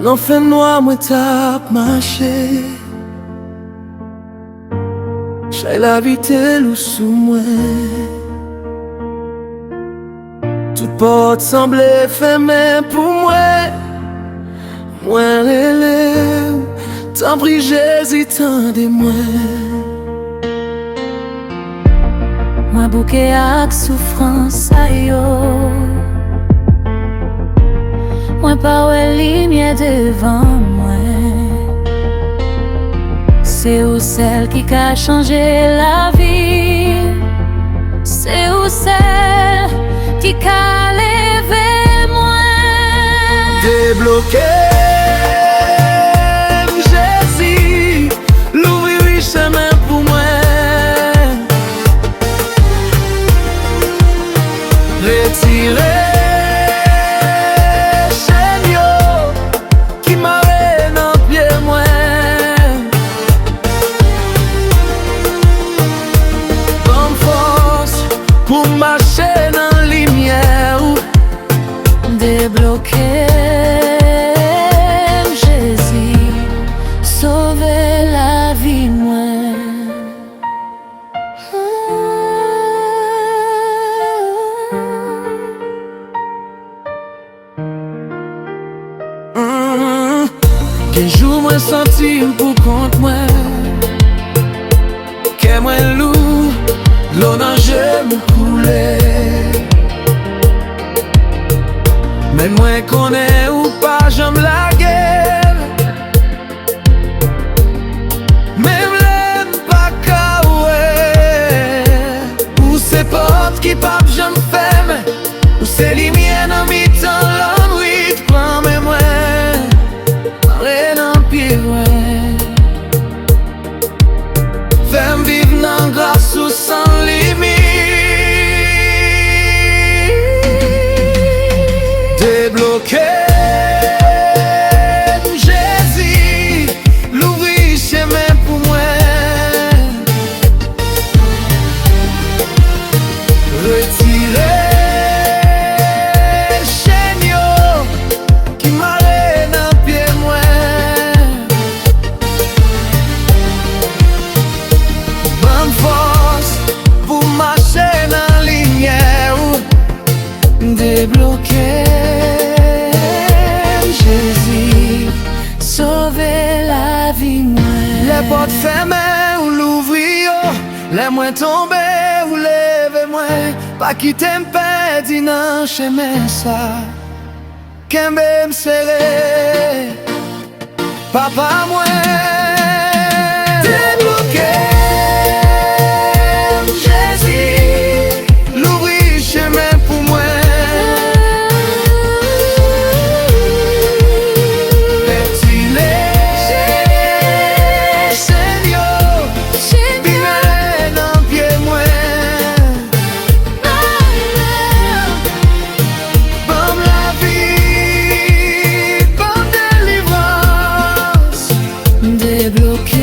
L'enfer noir moi tape marché. J'ai la vitelle sous moi. Toute porte semblait fermée pour moi. Moi relève, t'en prie Jésus, tendez-moi. Moi bouquet avec souffrance aïe. Moi pas ouais lumière devant moi. C'est où celle qui a changé la vie. C'est où celle qui a levé moi. Débloqué, Jésus, l'ouvrir le chemin pour moi. Retirer pour marcher dans la lumière. Débloquer Jésus, sauver la vie moi. Quel jour moi senti pour compte moi. Que moi loup, l'eau dans je me coulait. Mais moi connais ou pas, j'aime la guerre. Même l'aime pas kawé. Ou c'est portes qui papent, j'aime ferme. Ou c'est lumière dans mi temps, l'homme oui, prends mes moi. Marre dans pied, ouais. Fais-moi vivre dans grâce ou sans limite. Débloquer Jésus, l'ouvrir chemin pour moi. Retirer chaîne qui m'arrête dans pied moi. Bonne force pour marcher dans la lumière. Débloquer Jésus, sauver la vie moi. les portes fermées ou l'ouvrir, les moins tombés ou lever moi. Pas quitter m'perdre dans chemin ça. Qu'un me serré, papa moi. Débloquer Jésus, l'ouvrir chemin pour moi. Débloquer